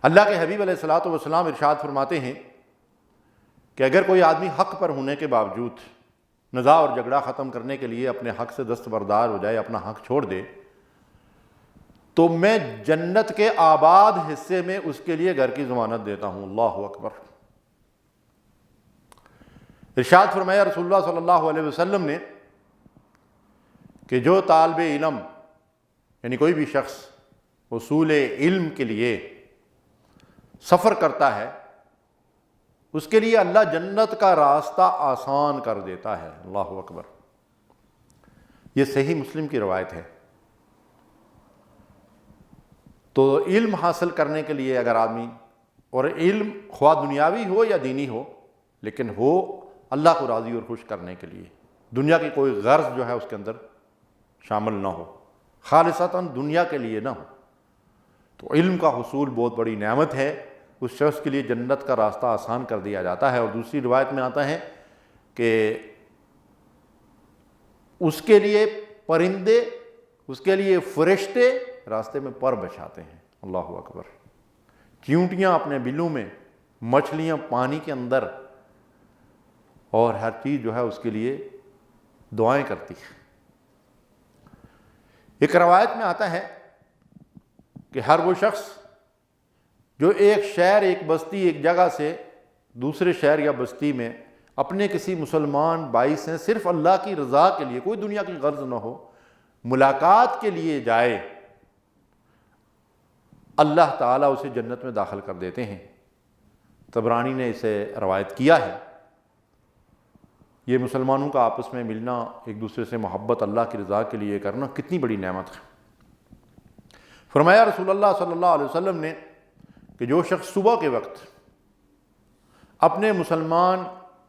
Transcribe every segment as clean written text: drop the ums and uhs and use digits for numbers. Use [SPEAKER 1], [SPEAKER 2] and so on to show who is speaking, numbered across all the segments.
[SPEAKER 1] اللہ کے حبیب علیہ الصلوۃ والسلام ارشاد فرماتے ہیں کہ اگر کوئی آدمی حق پر ہونے کے باوجود نزاع اور جھگڑا ختم کرنے کے لیے اپنے حق سے دستبردار ہو جائے، اپنا حق چھوڑ دے، تو میں جنت کے آباد حصے میں اس کے لیے گھر کی ضمانت دیتا ہوں۔ اللہ اکبر۔ ارشاد فرمایا رسول اللہ صلی اللہ علیہ وسلم نے کہ جو طالب علم یعنی کوئی بھی شخص حصول علم کے لیے سفر کرتا ہے، اس کے لیے اللہ جنت کا راستہ آسان کر دیتا ہے۔ اللہ اکبر۔ یہ صحیح مسلم کی روایت ہے۔ تو علم حاصل کرنے کے لیے اگر آدمی، اور علم خواہ دنیاوی ہو یا دینی ہو، لیکن ہو اللہ کو راضی اور خوش کرنے کے لیے، دنیا کی کوئی غرض جو ہے اس کے اندر شامل نہ ہو، خالصتاً دنیا کے لیے نہ ہو، تو علم کا حصول بہت بڑی نعمت ہے۔ اس شخص کے لیے جنت کا راستہ آسان کر دیا جاتا ہے۔ اور دوسری روایت میں آتا ہے کہ اس کے لیے پرندے، اس کے لیے فرشتے راستے میں پر بچھاتے ہیں۔ اللہ اکبر۔ چیونٹیاں اپنے بلوں میں، مچھلیاں پانی کے اندر، اور ہر چیز جو ہے اس کے لیے دعائیں کرتی ہے۔ ایک روایت میں آتا ہے کہ ہر وہ شخص جو ایک شہر، ایک بستی، ایک جگہ سے دوسرے شہر یا بستی میں اپنے کسی مسلمان بھائی سے صرف اللہ کی رضا کے لیے، کوئی دنیا کی غرض نہ ہو، ملاقات کے لیے جائے، اللہ تعالیٰ اسے جنت میں داخل کر دیتے ہیں۔ طبرانی نے اسے روایت کیا ہے۔ یہ مسلمانوں کا آپس میں ملنا، ایک دوسرے سے محبت اللہ کی رضا کے لیے کرنا کتنی بڑی نعمت ہے۔ فرمایا رسول اللہ صلی اللہ علیہ وسلم نے کہ جو شخص صبح کے وقت اپنے مسلمان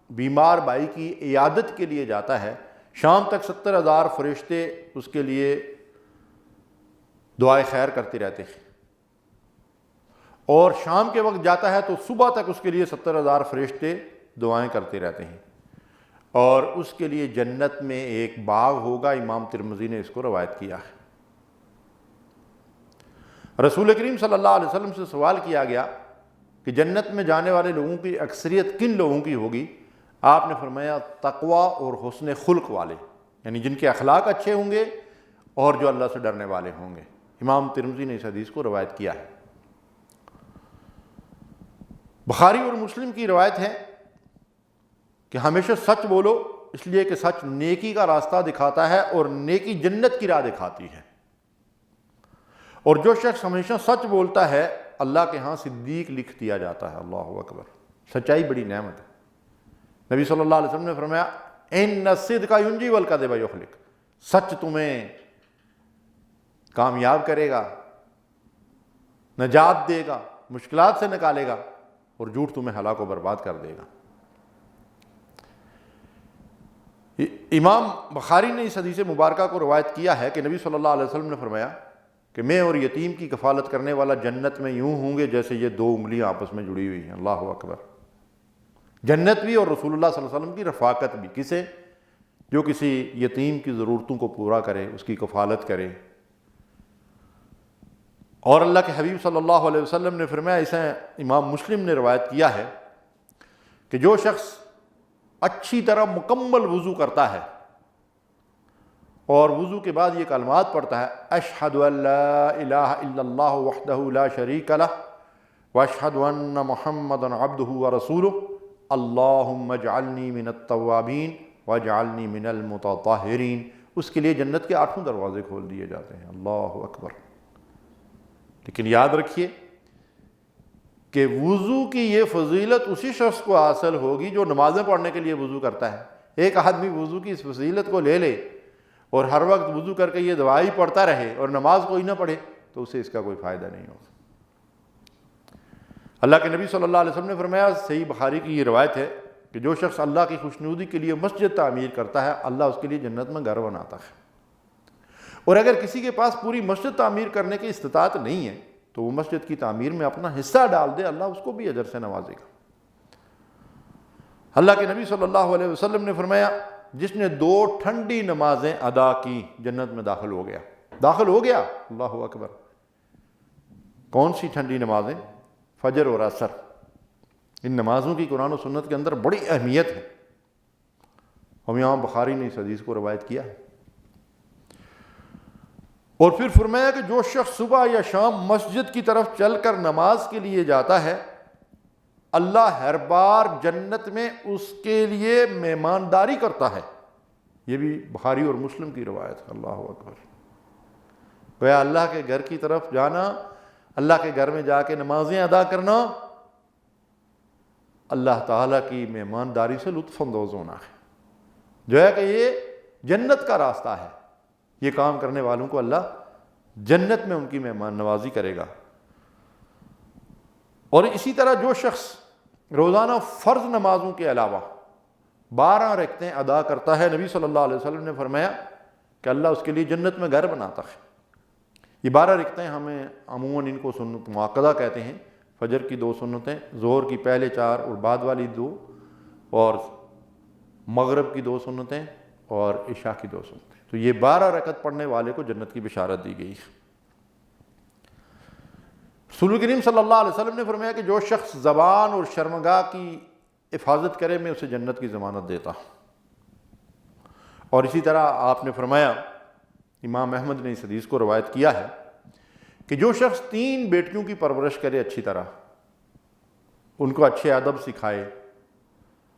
[SPEAKER 1] بیمار بھائی کی عیادت کے لیے جاتا ہے، شام تک 70,000 فرشتے اس کے لیے دعائے خیر کرتے رہتے ہیں، اور شام کے وقت جاتا ہے تو صبح تک اس کے لیے 70,000 فرشتے دعائیں کرتے رہتے ہیں، اور اس کے لیے جنت میں ایک باغ ہوگا۔ امام ترمذی نے اس کو روایت کیا ہے۔ رسول کریم صلی اللہ علیہ وسلم سے سوال کیا گیا کہ جنت میں جانے والے لوگوں کی اکثریت کن لوگوں کی ہوگی؟ آپ نے فرمایا تقوی اور حسن خلق والے، یعنی جن کے اخلاق اچھے ہوں گے اور جو اللہ سے ڈرنے والے ہوں گے۔ امام ترمذی نے اس حدیث کو روایت کیا ہے۔ بخاری اور مسلم کی روایت ہے کہ ہمیشہ سچ بولو، اس لیے کہ سچ نیکی کا راستہ دکھاتا ہے اور نیکی جنت کی راہ دکھاتی ہے، اور جو شخص ہمیشہ سچ بولتا ہے اللہ کے ہاں صدیق لکھ دیا جاتا ہے۔ اللہ اکبر۔ سچائی بڑی نعمت ہے۔ نبی صلی اللہ علیہ وسلم نے فرمایا ان الصدق ینجی والکذب یہلک، سچ تمہیں کامیاب کرے گا، نجات دے گا، مشکلات سے نکالے گا، اور جھوٹ تمہیں ہلاک و برباد کر دے گا۔ امام بخاری نے اس حدیث مبارکہ کو روایت کیا ہے کہ نبی صلی اللہ علیہ وسلم نے فرمایا کہ میں اور یتیم کی کفالت کرنے والا جنت میں یوں ہوں گے جیسے یہ دو انگلیاں آپس میں جڑی ہوئی ہیں۔ اللہ اکبر۔ جنت بھی اور رسول اللہ صلی اللہ علیہ وسلم کی رفاقت بھی۔ کسے؟ جو کسی یتیم کی ضرورتوں کو پورا کرے، اس کی کفالت کرے۔ اور اللہ کے حبیب صلی اللہ علیہ وسلم نے فرمایا، اسے امام مسلم نے روایت کیا ہے کہ جو شخص اچھی طرح مکمل وضو کرتا ہے اور وضو کے بعد یہ کلمات پڑھتا ہے اشہد ان لا الہ الا اللہ وحدہ لا شریک لہ واشہد ان محمدا عبدہ ورسولہ اللہم اجعلنی من التوابین واجعلنی من المتطہرین، اس کے لیے جنت کے 8 دروازے کھول دیے جاتے ہیں۔ اللہ اکبر۔ لیکن یاد رکھیے کہ وضو کی یہ فضیلت اسی شخص کو حاصل ہوگی جو نمازیں پڑھنے کے لیے وضو کرتا ہے۔ ایک آدمی وضو کی اس فضیلت کو لے لے اور ہر وقت وضو کر کے یہ دعائی پڑھتا رہے اور نماز کوئی نہ پڑھے تو اسے اس کا کوئی فائدہ نہیں ہوگا۔ اللہ کے نبی صلی اللہ علیہ وسلم نے فرمایا، صحیح بخاری کی یہ روایت ہے کہ جو شخص اللہ کی خوشنودی کے لیے مسجد تعمیر کرتا ہے اللہ اس کے لیے جنت میں گھر بناتا ہے، اور اگر کسی کے پاس پوری مسجد تعمیر کرنے کی استطاعت نہیں ہے تو وہ مسجد کی تعمیر میں اپنا حصہ ڈال دے، اللہ اس کو بھی اجر سے نوازے گا۔ اللہ کے نبی صلی اللہ علیہ وسلم نے فرمایا، جس نے 2 ٹھنڈی نمازیں ادا کی جنت میں داخل ہو گیا۔ داخل ہو گیا۔ اللہ اکبر۔ کون سی ٹھنڈی نمازیں؟ فجر اور عصر، ان نمازوں کی قرآن و سنت کے اندر بڑی اہمیت ہے، اور امام بخاری نے اس حدیث کو روایت کیا ہے۔ اور پھر فرمایا کہ جو شخص صبح یا شام مسجد کی طرف چل کر نماز کے لیے جاتا ہے، اللہ ہر بار جنت میں اس کے لیے مہمانداری کرتا ہے۔ یہ بھی بخاری اور مسلم کی روایت ہے۔ اللہ اکبر۔ گویا اللہ کے گھر کی طرف جانا، اللہ کے گھر میں جا کے نمازیں ادا کرنا، اللہ تعالیٰ کی مہمانداری سے لطف اندوز ہونا ہے، جو ہے کہ یہ جنت کا راستہ ہے۔ یہ کام کرنے والوں کو اللہ جنت میں ان کی مہمان نوازی کرے گا۔ اور اسی طرح جو شخص روزانہ فرض نمازوں کے علاوہ 12 رکعتیں ادا کرتا ہے، نبی صلی اللہ علیہ وسلم نے فرمایا کہ اللہ اس کے لیے جنت میں گھر بناتا ہے۔ یہ 12 رکعتیں ہمیں عموماً ان کو سنت مؤکدہ کہتے ہیں۔ فجر کی 2 سنتیں، ظہر کی پہلے 4 اور بعد والی 2، اور مغرب کی 2 سنتیں، اور عشاء کی 2 سنتیں۔ تو یہ 12 رکعت پڑھنے والے کو جنت کی بشارت دی گئی۔ رسول کریم صلی اللہ علیہ وسلم نے فرمایا کہ جو شخص زبان اور شرمگاہ کی حفاظت کرے، میں اسے جنت کی ضمانت دیتا ہوں۔ اور اسی طرح آپ نے فرمایا، امام احمد نے اس حدیث کو روایت کیا ہے کہ جو شخص 3 بیٹیوں کی پرورش کرے اچھی طرح، ان کو اچھے ادب سکھائے،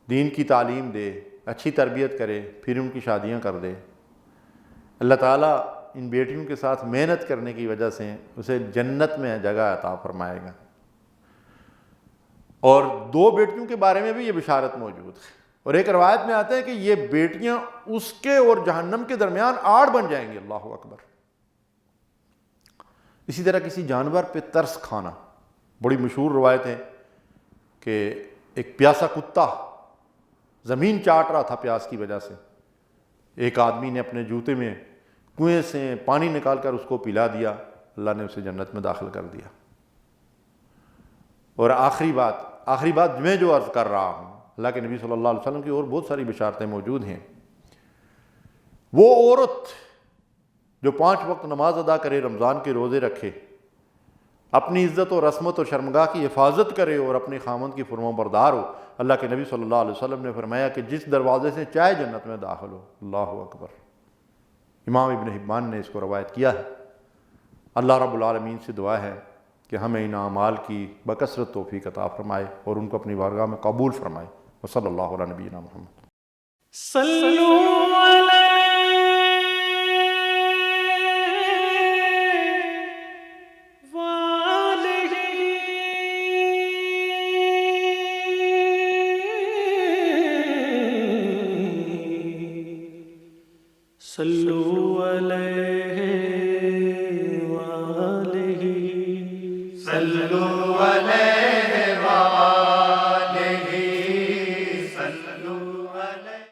[SPEAKER 1] دین کی تعلیم دے، اچھی تربیت کرے، پھر ان کی شادیاں کر دے، اللہ تعالیٰ ان بیٹیوں کے ساتھ محنت کرنے کی وجہ سے اسے جنت میں جگہ عطا فرمائے گا۔ اور 2 بیٹیوں کے بارے میں بھی یہ بشارت موجود ہے، اور ایک روایت میں آتا ہے کہ یہ بیٹیاں اس کے اور جہنم کے درمیان آڑ بن جائیں گی۔ اللہ اکبر۔ اسی طرح کسی جانور پہ ترس کھانا، بڑی مشہور روایت ہے کہ ایک پیاسا کتا زمین چاٹ رہا تھا پیاس کی وجہ سے، ایک آدمی نے اپنے جوتے میں کنویں سے پانی نکال کر اس کو پلا دیا، اللہ نے اسے جنت میں داخل کر دیا۔ اور آخری بات میں جو عرض کر رہا ہوں، اللہ کے نبی صلی اللہ علیہ وسلم کی اور بہت ساری بشارتیں موجود ہیں۔ وہ عورت جو 5 وقت نماز ادا کرے، رمضان کے روزے رکھے، اپنی عزت و رسمت و شرمگاہ کی حفاظت کرے اور اپنے خامند کی فرما بردار ہو، اللہ کے نبی صلی اللہ علیہ وسلم نے فرمایا کہ جس دروازے سے چاہے جنت میں داخل ہو۔ اللہ اکبر۔ امام ابن حبان نے اس کو روایت کیا ہے۔ اللہ رب العالمین سے دعا ہے کہ ہمیں ان اعمال کی بکثرت توفیق عطا فرمائے اور ان کو اپنی بارگاہ میں قبول فرمائے۔ وصلی اللہ علی نبینا محمد۔
[SPEAKER 2] صلو علیہ